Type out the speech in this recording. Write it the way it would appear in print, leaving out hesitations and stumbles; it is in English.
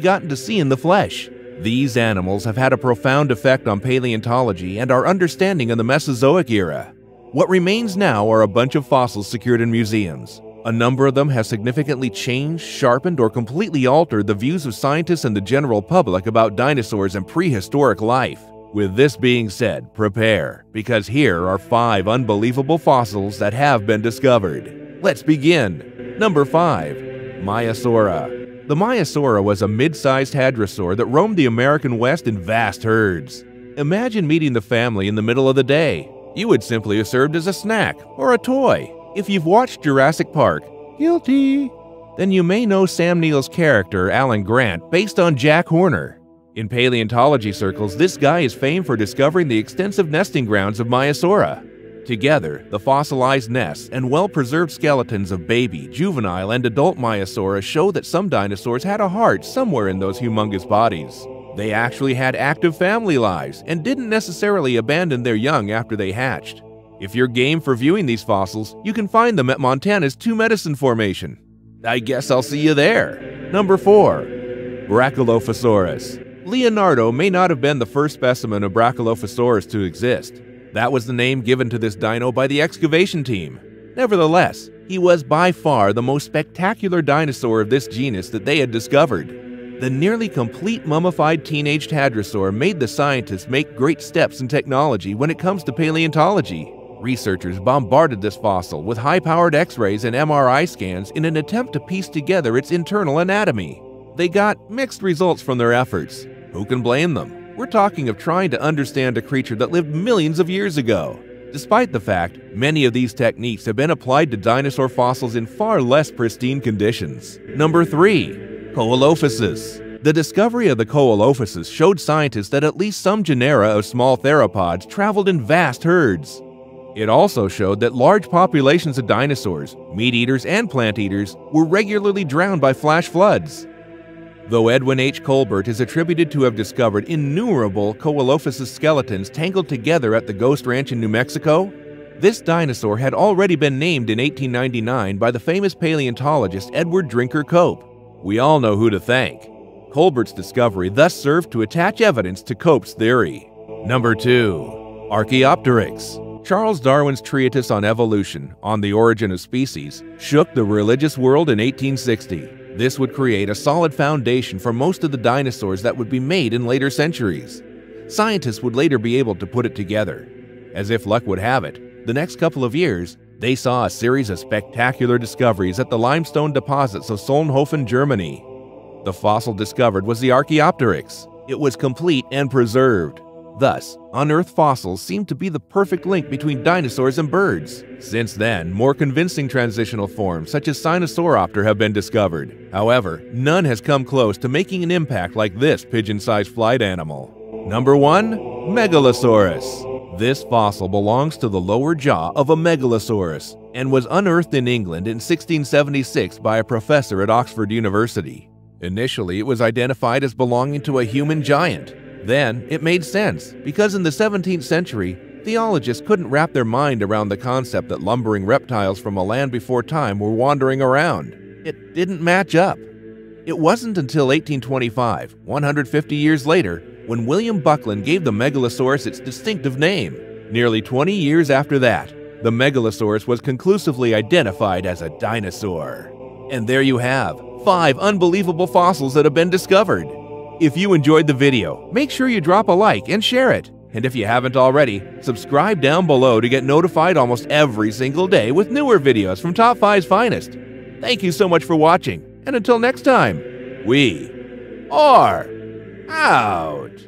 gotten to see in the flesh. These animals have had a profound effect on paleontology and our understanding of the Mesozoic era. What remains now are a bunch of fossils secured in museums. A number of them have significantly changed, sharpened, or completely altered the views of scientists and the general public about dinosaurs and prehistoric life. With this being said, prepare, because here are 5 unbelievable fossils that have been discovered. Let's begin. Number 5. Maiasaura. The Maiasaura was a mid-sized hadrosaur that roamed the American West in vast herds. Imagine meeting the family in the middle of the day. You would simply have served as a snack or a toy. If you've watched Jurassic Park, guilty, then you may know Sam Neill's character, Alan Grant, based on Jack Horner. In paleontology circles, this guy is famed for discovering the extensive nesting grounds of Maiasaura. Together, the fossilized nests and well-preserved skeletons of baby, juvenile, and adult Maiasaura show that some dinosaurs had a heart somewhere in those humongous bodies. They actually had active family lives and didn't necessarily abandon their young after they hatched. If you're game for viewing these fossils, you can find them at Montana's Two Medicine Formation. I guess I'll see you there. Number 4. Brachylophosaurus. Leonardo may not have been the first specimen of Brachylophosaurus to exist. That was the name given to this dino by the excavation team. Nevertheless, he was by far the most spectacular dinosaur of this genus that they had discovered. The nearly complete mummified teenaged hadrosaur made the scientists make great steps in technology when it comes to paleontology. Researchers bombarded this fossil with high-powered X-rays and MRI scans in an attempt to piece together its internal anatomy. They got mixed results from their efforts. Who can blame them? We're talking of trying to understand a creature that lived millions of years ago. Despite the fact, many of these techniques have been applied to dinosaur fossils in far less pristine conditions. Number 3. Coelophysis. The discovery of the Coelophysis showed scientists that at least some genera of small theropods traveled in vast herds. It also showed that large populations of dinosaurs, meat-eaters and plant-eaters, were regularly drowned by flash floods. Though Edwin H. Colbert is attributed to have discovered innumerable Coelophysis skeletons tangled together at the Ghost Ranch in New Mexico, this dinosaur had already been named in 1899 by the famous paleontologist Edward Drinker Cope. We all know who to thank. Colbert's discovery thus served to attach evidence to Cope's theory. Number 2. Archaeopteryx. Charles Darwin's treatise on evolution, On the Origin of Species, shook the religious world in 1860. This would create a solid foundation for most of the dinosaurs that would be made in later centuries. Scientists would later be able to put it together. As if luck would have it, the next couple of years, they saw a series of spectacular discoveries at the limestone deposits of Solnhofen, Germany. The fossil discovered was the Archaeopteryx. It was complete and preserved. Thus, unearthed fossils seem to be the perfect link between dinosaurs and birds. Since then, more convincing transitional forms such as Sinosauropter have been discovered. However, none has come close to making an impact like this pigeon-sized flight animal. Number 1. Megalosaurus. This fossil belongs to the lower jaw of a Megalosaurus and was unearthed in England in 1676 by a professor at Oxford University. Initially, it was identified as belonging to a human giant. Then, it made sense, because in the 17th century, theologists couldn't wrap their mind around the concept that lumbering reptiles from a land before time were wandering around. It didn't match up. It wasn't until 1825, 150 years later, when William Buckland gave the Megalosaurus its distinctive name. Nearly 20 years after that, the Megalosaurus was conclusively identified as a dinosaur. And there you have 5 unbelievable fossils that have been discovered. If you enjoyed the video, make sure you drop a like and share it. And if you haven't already, subscribe down below to get notified almost every single day with newer videos from Top 5's finest. Thank you so much for watching, and until next time, we are out.